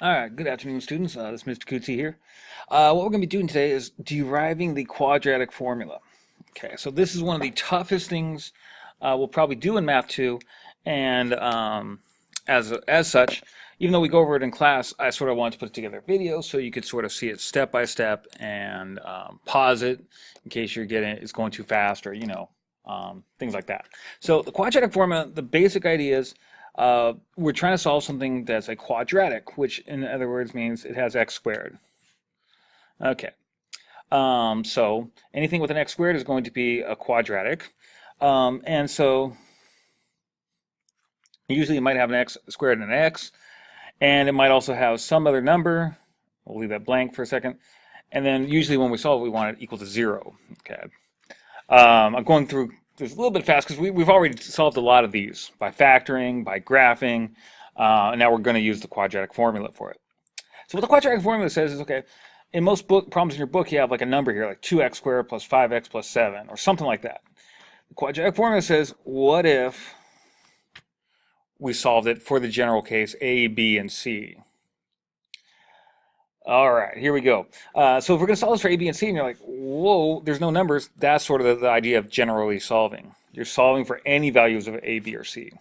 All right, good afternoon, students. This is Mr. Coetzee here. What we're going to be doing today is deriving the quadratic formula. Okay, so this is one of the toughest things we'll probably do in Math 2, and as such, even though we go over it in class, I sort of wanted to put together a video so you could sort of see it step by step and pause it in case it's going too fast or things like that. So the quadratic formula, the basic idea is we're trying to solve something that's a quadratic, which in other words means it has x squared. Okay, so anything with an x squared is going to be a quadratic, and so usually it might have an x squared and an x, and it might also have some other number. We'll leave that blank for a second, and then usually when we solve it, we want it equal to 0. Okay, I'm going through this a little bit fast because we've already solved a lot of these by factoring, by graphing, and now we're going to use the quadratic formula for it. So what the quadratic formula says is, okay, in most problems in your book, you have like a number here, like 2x squared plus 5x plus 7, or something like that. The quadratic formula says, what if we solved it for the general case A, B, and C? All right, here we go. So if we're going to solve this for A, B, and C, and you're like, whoa, there's no numbers, that's sort of the idea of generally solving. You're solving for any values of A, B, or C.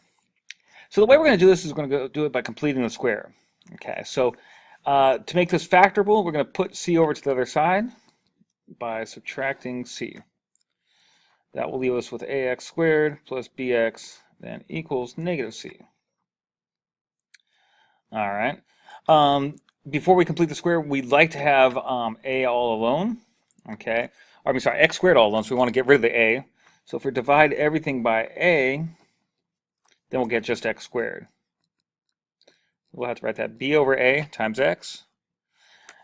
So the way we're going to do this is we're going to do it by completing the square. Okay, so to make this factorable, we're going to put C over to the other side by subtracting C. That will leave us with AX squared plus BX then equals negative C. All right. Before we complete the square, we'd like to have A all alone, okay? X squared all alone, so we want to get rid of the A. So if we divide everything by A, then we'll get just x squared. We'll have to write that B over A times x,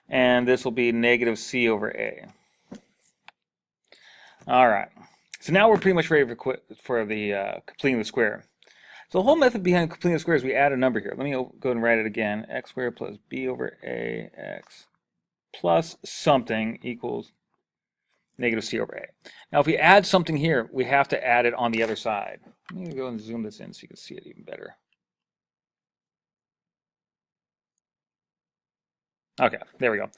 and this will be negative C over A. All right, so now we're pretty much ready for the completing the square. So the whole method behind completing the square is we add a number here. Let me go ahead and write it again. X squared plus B over AX plus something equals negative C over A. Now if we add something here, we have to add it on the other side. Let me go and zoom this in so you can see it even better. Okay, there we go.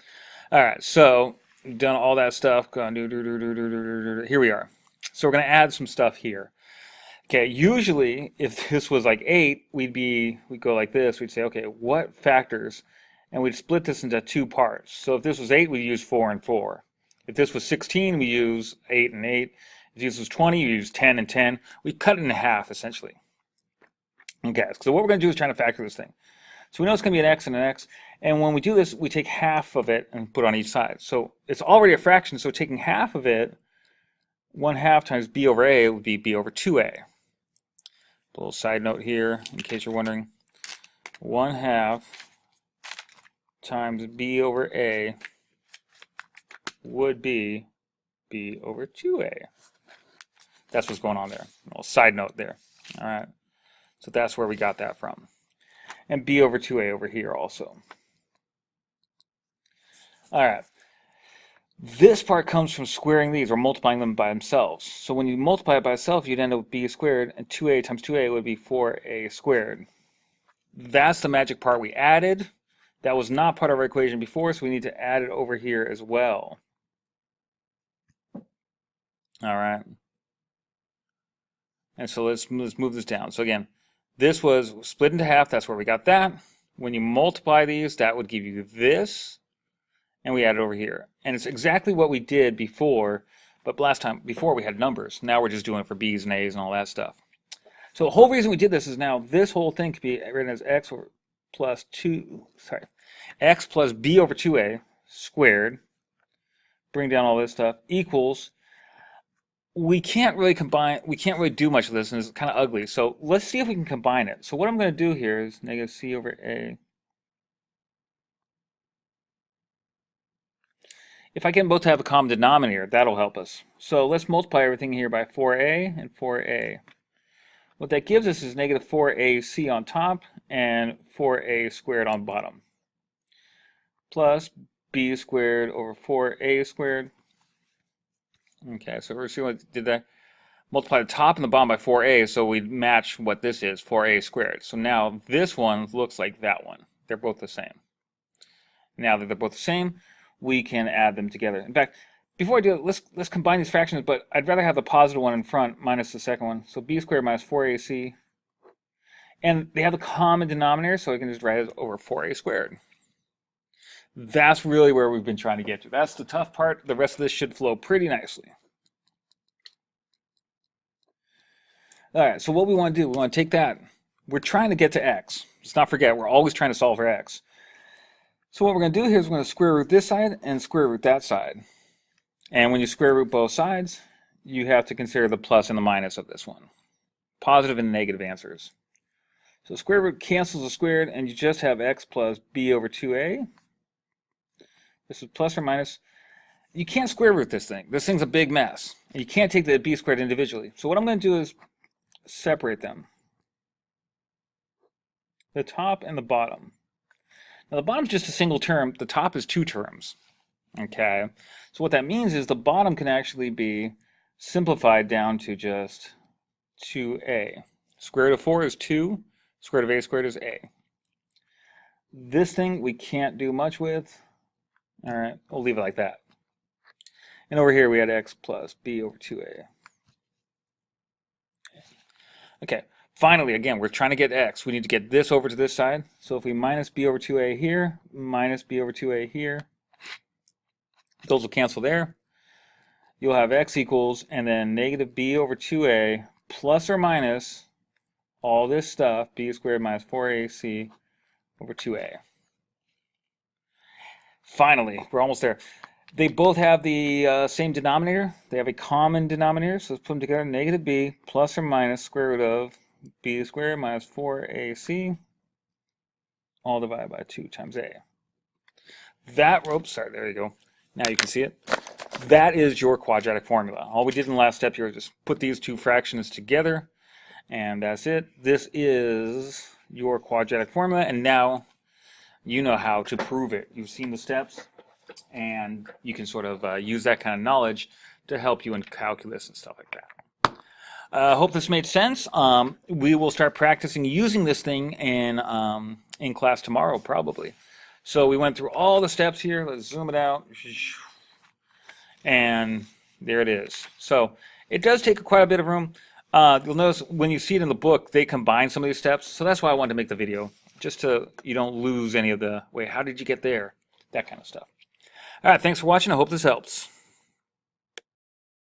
All right, so we've done all that stuff. Here we are. So we're going to add some stuff here. Okay, usually if this was like 8, we'd go like this. We'd say, okay, what factors? And we'd split this into 2 parts. So if this was 8, we'd use 4 and 4. If this was 16, we use 8 and 8. If this was 20, we use 10 and 10. We cut it in half, essentially. Okay, so what we're going to do is try to factor this thing. So we know it's going to be an x and an x. And when we do this, we take half of it and put on each side. So it's already a fraction, so taking half of it, 1/2 times b over a would be b over 2a. A little side note here, in case you're wondering. 1/2 times b over a would be b over 2a. That's what's going on there. A little side note there. All right. So that's where we got that from. And b over 2a over here also. All right. This part comes from squaring these or multiplying them by themselves. So when you multiply it by itself, you'd end up with b squared, and 2a times 2a would be 4a squared. That's the magic part we added. That was not part of our equation before, so we need to add it over here as well. All right. And so let's move this down. So again, this was split into half. That's where we got that. When you multiply these, that would give you this. And we add it over here. And it's exactly what we did before, but before we had numbers. Now we're just doing it for B's and A's and all that stuff. So the whole reason we did this is now this whole thing could be written as x plus b over 2a squared, bring down all this stuff, equals, we can't really do much of this, and it's kind of ugly. So let's see if we can combine it. So what I'm going to do here is negative c over a. If I get them both to have a common denominator, that'll help us. So let's multiply everything here by 4a and 4a. What that gives us is negative 4ac on top and 4a squared on bottom. Plus b squared over 4a squared. Okay, so we're seeing what did that. Multiply the top and the bottom by 4a, so we match what this is, 4a squared. So now this one looks like that one. They're both the same. Now that they're both the same, we can add them together. In fact, before I do it, let's combine these fractions, but I'd rather have the positive one in front minus the second one. So b squared minus 4ac. And they have a common denominator, so I can just write it over 4a squared. That's really where we've been trying to get to. That's the tough part. The rest of this should flow pretty nicely. All right, so what we want to do, we want to take that. We're trying to get to x. Let's not forget, we're always trying to solve for x. So what we're going to do here is we're going to square root this side and square root that side. And when you square root both sides, you have to consider the plus and the minus of this one. Positive and negative answers. So square root cancels the squared, and you just have x plus b over 2a. This is plus or minus. You can't square root this thing. This thing's a big mess. You can't take the b squared individually. So what I'm going to do is separate them. The top and the bottom. Now the bottom's just a single term. The top is two terms. Okay. So what that means is the bottom can actually be simplified down to just 2a. Square root of 4 is 2. Square root of a squared is a. This thing we can't do much with. All right, we'll leave it like that. And over here we had x plus b over 2a. Okay, finally, again, we're trying to get x. We need to get this over to this side. So if we minus b over 2a here, minus b over 2a here, those will cancel there. You'll have x equals, and then negative b over 2a plus or minus all this stuff, b squared minus 4ac over 2a. Finally, we're almost there. They both have the same denominator. They have a common denominator, so let's put them together. Negative b plus or minus square root of b squared minus 4ac, all divided by 2 times a. That, oops, sorry, there you go. Now you can see it. That is your quadratic formula. All we did in the last step here is just put these two fractions together, and that's it. This is your quadratic formula, and now you know how to prove it. You've seen the steps, and you can sort of use that kind of knowledge to help you in calculus and stuff like that. I hope this made sense. We will start practicing using this thing in class tomorrow, probably. So we went through all the steps here. Let's zoom it out. And there it is. So it does take quite a bit of room. You'll notice when you see it in the book, they combine some of these steps. So that's why I wanted to make the video, just so you don't lose any of the, wait, how did you get there? That kind of stuff. All right, thanks for watching. I hope this helps.